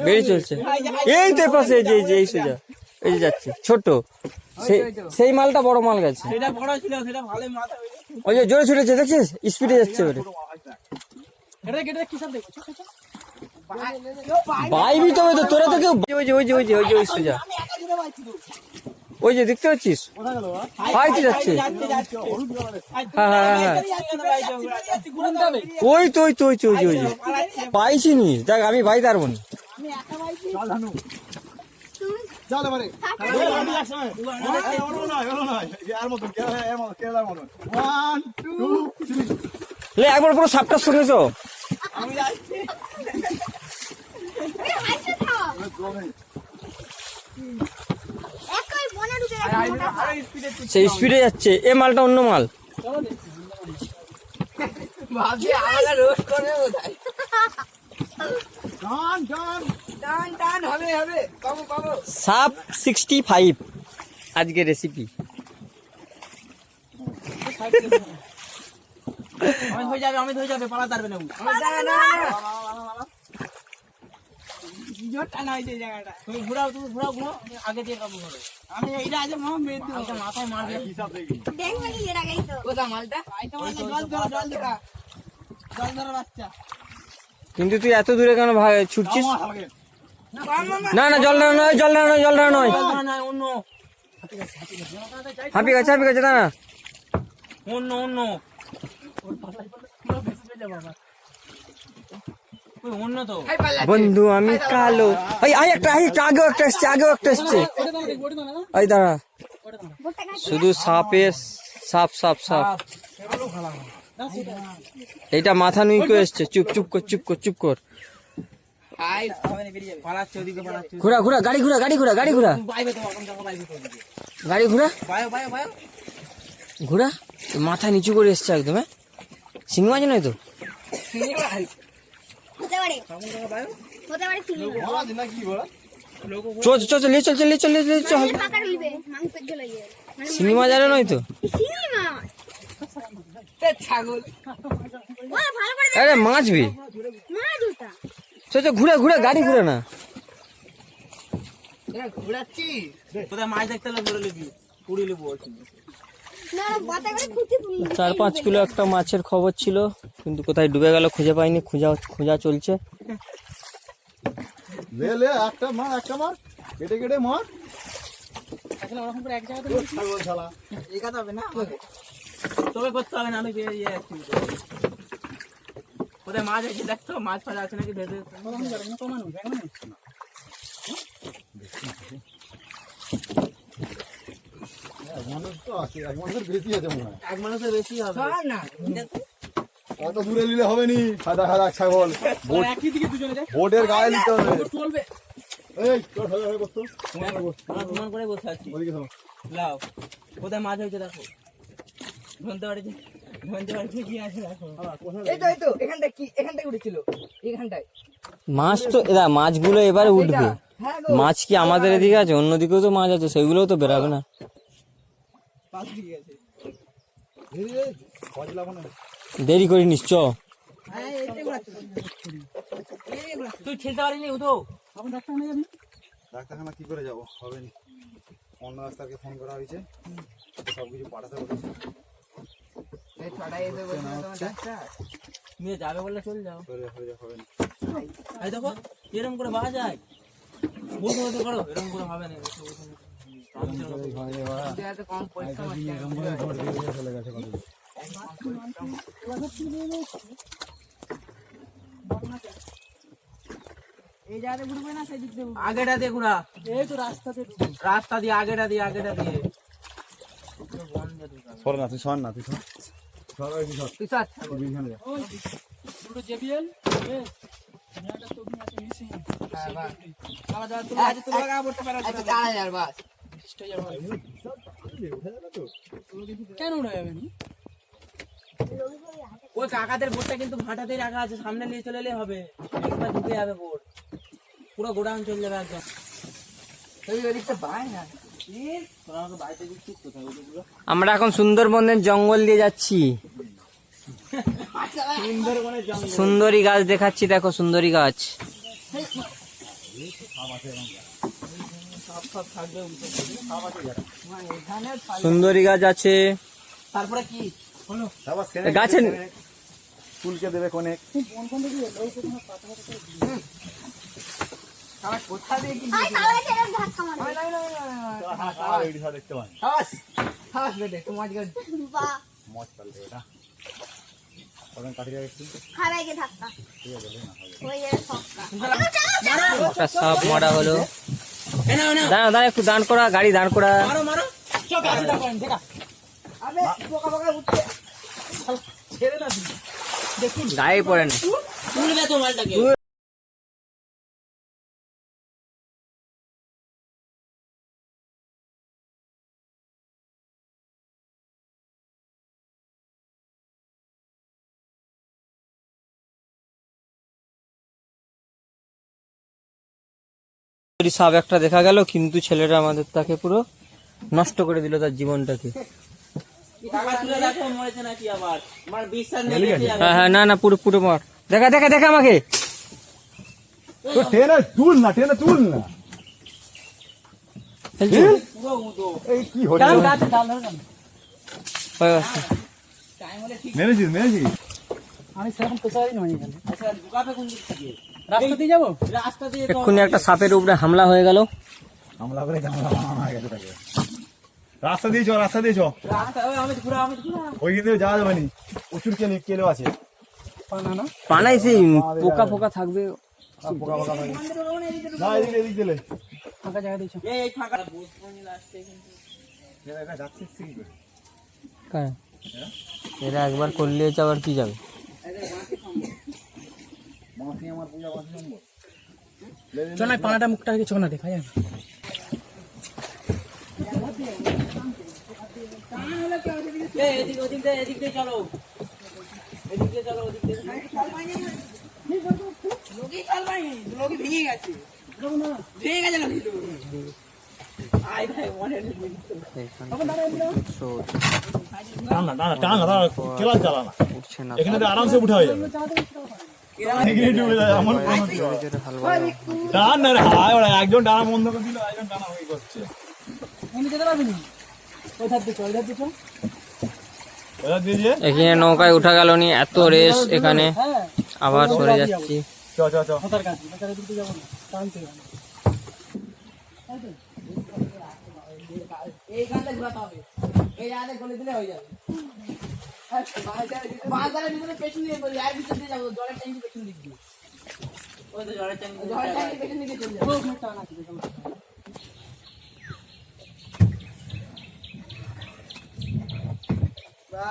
বেরিয়ে চলছে এই তো পাশে এই সোজা এই যে যাচ্ছে ছোট সেই মালটা বড় মাল গেছে ওই যে জোরে ছুটেছে দেখছিস স্পিডে যাচ্ছে ওরে বাইবি তো তোরা তো কেউ ওই সোজা ওই যে দেখতে পাচ্ছিস পাইতে যাচ্ছে হ্যাঁ ওই তো পাইছি নি দেখ আমি ভাই তার বোন একবার পুরো সাপটা শুনেছ সেই স্পিডে যাচ্ছে এ মালটা অন্য মাল সাপ 65 আজকে রেসিপি আমি হয়ে যাবে পালা পারবে না তুমি ঘুরাও আগে দিয়ে কাবু হবে আমি এইটা আছে মাথায় মারবে কিন্তু তুই এত দূরে কেন ছুটছিস না জল নয় অন্য হাঁপি গেছে দাঁড়া অন্য বন্ধু আমি কালো আগেও একটা এসছে এই দাঁড়া শুধু সাপ এইটা মাথা নুইকো এসছে চুপ কর ঘুরা গাড়ি ঘুরা মাথা নিচু করে এসছে একদম সিংহ মাছ নয় তো সিংহ মাছ আরে নয় তো আরে মাছ ভি ঘুরা গাড়ি ঘুরে না মাছ দেখতে কুড়ি লেবু 4-5 কিলো একটা মাছের খবর ছিল কিন্তু কোথায় ডুবে গেল খুঁজে পাইনি খোঁজা চলছে একটা মার কেটে মার তোকে করতে হবে না আমি বেরিয়ে যাচ্ছি কোথায় মাছ আছে দেখতো মাছ ফাজ আছে নাকি ভেতরে এক মানুষের বেশি হবে অত দূরে নিলে হবে নি সাদা ছাগল বোটের গায়ে নিতে হবে তোমার করে বসে আছি লাও কোথায় মাছ হয়েছে দেখো ধনতে বাড়িতে কি আছে দেখো এই তো এখানটায় উঠেছিল এখানটায় মাছ তো মাছগুলো এবারে উঠবে মাছ কি আমাদের এদিকে আছে অন্যদিকেও তো মাছ আছে সেগুলোও তো বেরাবে না দেরি করি নিশ্চয় তুই ছেলতে পারিনি উঠো ডাক্তারখানা কি করে যাবো হবে না অন্য ডাক্তারকে ফোন করা হয়েছে সবকিছু পাঠাতে বলেছে নিয়ে যাবে বললে চলে যাও হবে না এই দেখো এরকম করে বাজা যায় বলতে করো এরকম করে হবে না আগেটা দিয়ে ঘুরা এই তো রাস্তা দিয়ে আগেটা দিয়ে সর না তুই সর কেন উঠে যাবে ওই কাকাদের বোটটা কিন্তু ভাটাতেই রাখা আছে সামনে নিয়ে চলে এলে হবে ঢুকে যাবে বোট পুরো গোডাউন চলে যাবে একদম আমরা এখন সুন্দরবনের জঙ্গল দিয়ে যাচ্ছি সুন্দরী গাছ দেখাচ্ছি দেখো সুন্দরী গাছ সুন্দরী গাছ আছে, তারপরে কি তারপর গাছের ফুলকে দেবে কোনে কোথা দিয়ে কি দেখতে পাই খাস খাস বেটে তোমার মজ পাল্টে এটা তখন কাটি যাবে একটু একটা সাপ মারা হলো। দাঁড়া দাঁড়া একটু দাঁড় করা, গাড়ি দাঁড় করা। মারো মারো চল গাড়িটা করেন দেখা আবে পোকা পোকা উঠছে ছেড়ে না দেখুন গায়ে পড়ে না। তুলবে তো মালটাকে সাপ একটা দেখা গেল, কিন্তু ছেলেটা আমাদের তাকে পুরো নষ্ট করে দিল তার জীবনটাকে। টাকা তুলে দেখো মরেছে নাকি আবার আমার বিশ্বাস নেই হ্যাঁ হ্যাঁ, না না, পুরো পুরো মার। দেখা দেখা দেখা আমাকে। তো টেনে তুল না পুরো উদো এই কি হচ্ছে হয়ে গেছে। টাইম হলে ঠিক মেরেছিস আমি সেরকম পেছাই নয় এখানে আচ্ছা ঢুকাবে কোন দিক থেকে রাস্তা দিয়ে যাবো রাস্তা দিয়ে তো এক্ষুনি একটা সাপের উপরে হামলা হয়ে গেল। হামলা করে মারা গেছে তাকে রাস্তা দিয়ে চ রাস্তা ওই আমি ঘুরা ওই কিন্তু যাওয়া যাবে নি প্রচুর কেলো আছে পানা না পানাই সেই পোকা ফোকা থাকবে। পোকা পোকা না এদিক দিলে ফাঁকা জায়গা দিয়েছো এই ফাঁকা বুঝবো নি লাস্টে কিন্তু যাচ্ছিস কি করে? হ্যাঁ, এরা একবার করলে আবার কি যাবে। মাসি আমার পূজা বাসি সম্ভব চল না পানাটা মুখটা আগে চল না দেখা যায় এই এদিক দিয়ে চলো এদিক দিয়ে চলো ওদিক দিয়ে লোকি চাল ভাই লোকি ভেঙে গেছে লোকি তো আই ভাই মনে নেই কেলা চালা না উঠছে না, এখানে তো আরামসে উঠা হয়ে যাবে এখানে ডুবে যায় এমন কোনো টান না রে হায় ওরা একজন টানা বন্ধ করে দিল একজন টানা হয়ে করছে এমনি যেতে পারবি না ওই ধার দিচ্ছ ওরা দিয়ে এখানে নৌকায় উঠা গেল নি, এত রেস এখানে। হ্যাঁ আবার সরে যাচ্ছি। চ সাঁতার কাটবি সাঁতার দিতে যাবো না টানতে হবে এই গানটা ঘোরাতে হবে এই আদে গলে দিলে হয়ে যাবে বাজারের ভিতরে পেছন দিয়ে বলি আর ভিতর দিয়ে যাবো জলের ট্যাঙ্কি পেছন দিক দিয়ে ওই তো জলের ট্যাঙ্কি পেছন দিকে চলে যাবো টানা